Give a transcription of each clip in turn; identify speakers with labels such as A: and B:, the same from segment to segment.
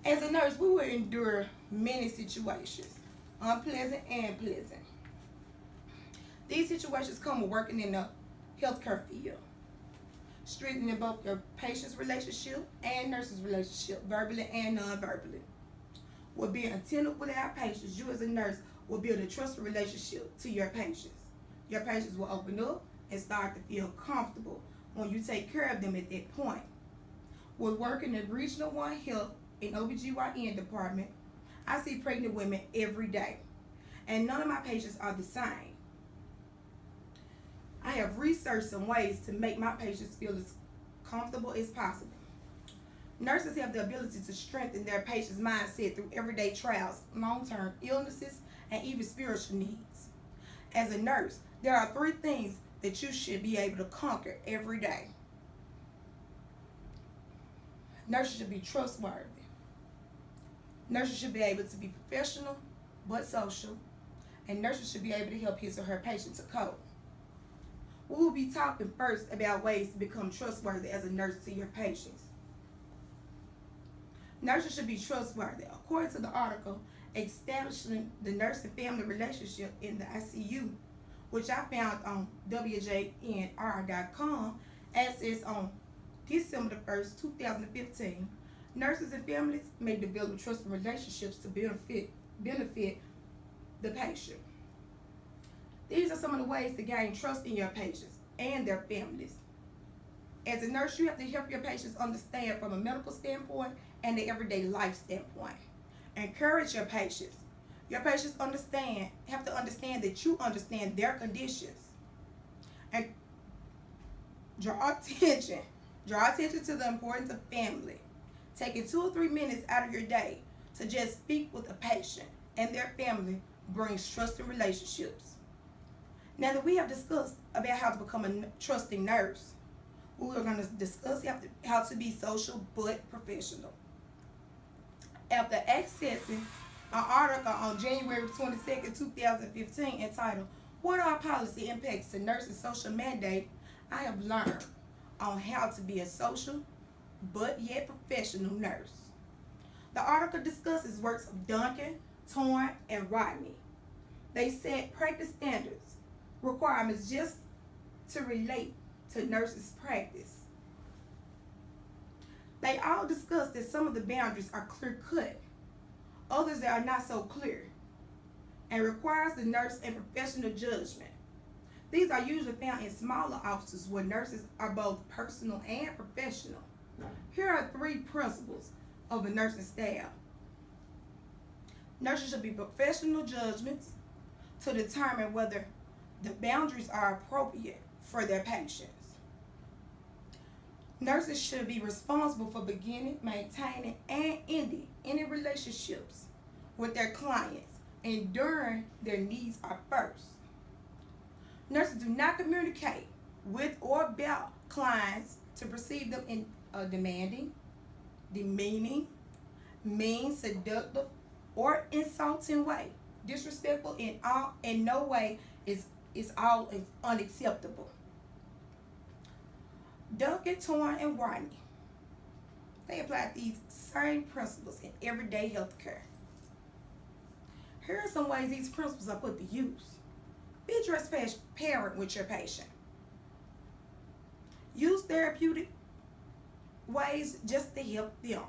A: As a nurse, we will endure many situations, unpleasant and pleasant. These situations come with working in the healthcare field, strengthening both your patient's relationship and nurse's relationship, verbally and non-verbally. With being attentive with our patients, you as a nurse will build a trusted relationship to your patients. Your patients will open up and start to feel comfortable when you take care of them at that point. With working in Regional One Health and OBGYN department, I see pregnant women every day, and none of my patients are the same. I have researched some ways to make my patients feel as comfortable as possible. Nurses have the ability to strengthen their patient's mindset through everyday trials, long-term illnesses, and even spiritual needs. As a nurse, there are three things that you should be able to conquer every day. Nurses should be trustworthy. Nurses should be able to be professional but social, and nurses should be able to help his or her patient to cope. We will be talking first about ways to become trustworthy as a nurse to your patients. Nurses should be trustworthy. According to the article, Establishing the Nurse and Family Relationship in the ICU, which I found on WJNR.com, access on December the 1st, 2015, nurses and families may develop trusting relationships to benefit the patient. These are some of the ways to gain trust in your patients and their families. As a nurse, you have to help your patients understand from a medical standpoint and the everyday life standpoint. Encourage your patients. Your patients have to understand that you understand their conditions. And draw attention. Draw attention to the importance of family. Taking 2 or 3 minutes out of your day to just speak with a patient and their family brings trust in relationships. Now that we have discussed about how to become a trusting nurse, we are going to discuss how to be social but professional. After accessing an article on January 22nd, 2015 entitled, What Are Policy Impacts to Nursing Social Mandate? I have learned on how to be a social but yet professional nurse. The article discusses works of Duncan, Torn, and Rodney. They set practice standards, requirements just to relate to nurses' practice. They all discuss that some of the boundaries are clear-cut, others that are not so clear, and requires the nurse and professional judgment. These are usually found in smaller offices where nurses are both personal and professional. Here are 3 principles of a nursing staff. Nurses should be professional judgments to determine whether the boundaries are appropriate for their patients. Nurses should be responsible for beginning, maintaining, and ending any relationships with their clients, ensuring their needs are first. Nurses do not communicate with or about clients to perceive them in a demanding, demeaning, mean, seductive, or insulting way. Disrespectful in no way is all unacceptable. Duncan, Torn, and Rodney, they apply these same principles in everyday healthcare. Here are some ways these principles are put to use. Be a transparent with your patient. Use therapeutic ways just to help them.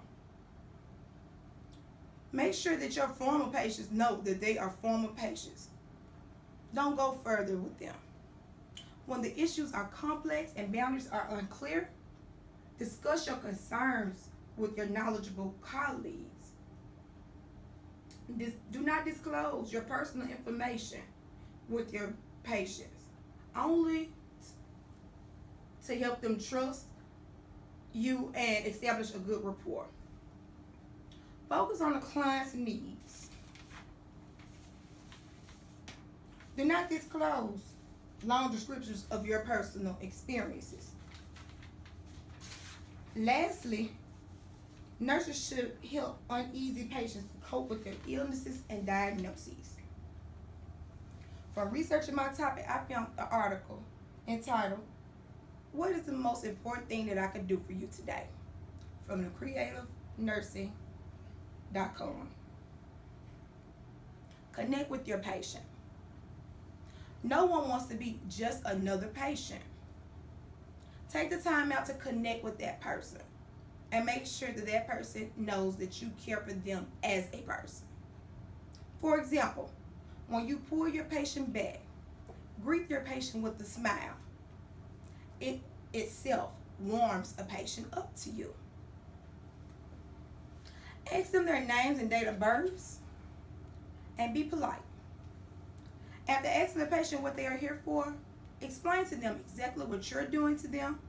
A: Make sure that your former patients know that they are former patients. Don't go further with them. When the issues are complex and boundaries are unclear, discuss your concerns with your knowledgeable colleagues. Do not disclose your personal information with your patients, only to help them trust you and establish a good rapport. Focus on the client's needs. Do not disclose long descriptions of your personal experiences. Lastly, nurses should help uneasy patients cope with their illnesses and diagnoses. For researching my topic, I found an article entitled, What is the most important thing that I could do for you today? From the Creative Nursing Connect with your patient. No one wants to be just another patient. Take the time out to connect with that person and make sure that that person knows that you care for them as a person. For example, when you pull your patient back, greet your patient with a smile. It itself warms a patient up to you. Ask them their names and date of births and be polite. After asking the patient what they are here for, explain to them exactly what you're doing to them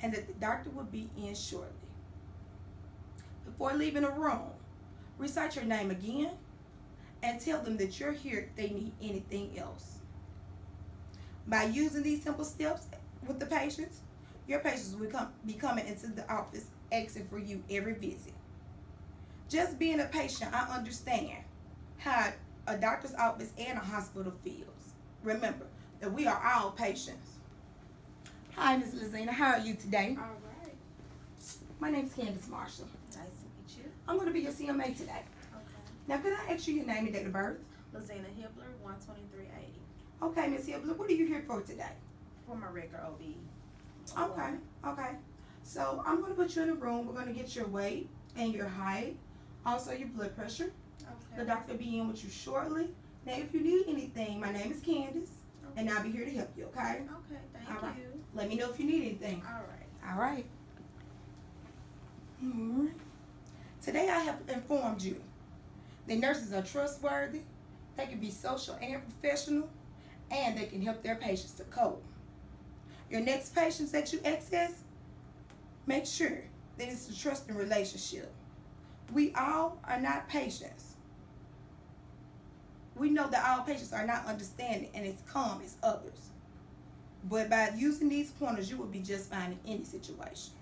A: and that the doctor will be in shortly. Before leaving a room, recite your name again and tell them that you're here if they need anything else. By using these simple steps with the patients, your patients will be coming into the office asking for you every visit. Just being a patient, I understand how a doctor's office and a hospital feels. Remember that we are all patients. Hi, Ms. Lizina. How are you today?
B: All right.
A: My name is Candace Marshall.
B: Nice to meet you.
A: I'm going to be your CMA today.
B: Okay.
A: Now, can I ask you your name and date of birth?
B: Lazina Hibbler, 12380.
A: Okay, Ms. Hibbler, what are you here for today?
B: For my regular OB.
A: Okay. So I'm going to put you in a room. We're going to get your weight and your height, also your blood pressure.
B: Okay.
A: The doctor will be in with you shortly. Now, if you need anything, my name is Candace, and I'll be here to help you, okay?
B: Okay, thank
A: All right.
B: you.
A: Let me know if you need anything.
B: All right.
A: All right. Today I have informed you that nurses are trustworthy, they can be social and professional, and they can help their patients to cope. Your next patients that you access, make sure that it's a trusting relationship. We all are not patients. We know that all patients are not understanding and as calm as others. But by using these pointers, you will be just fine in any situation.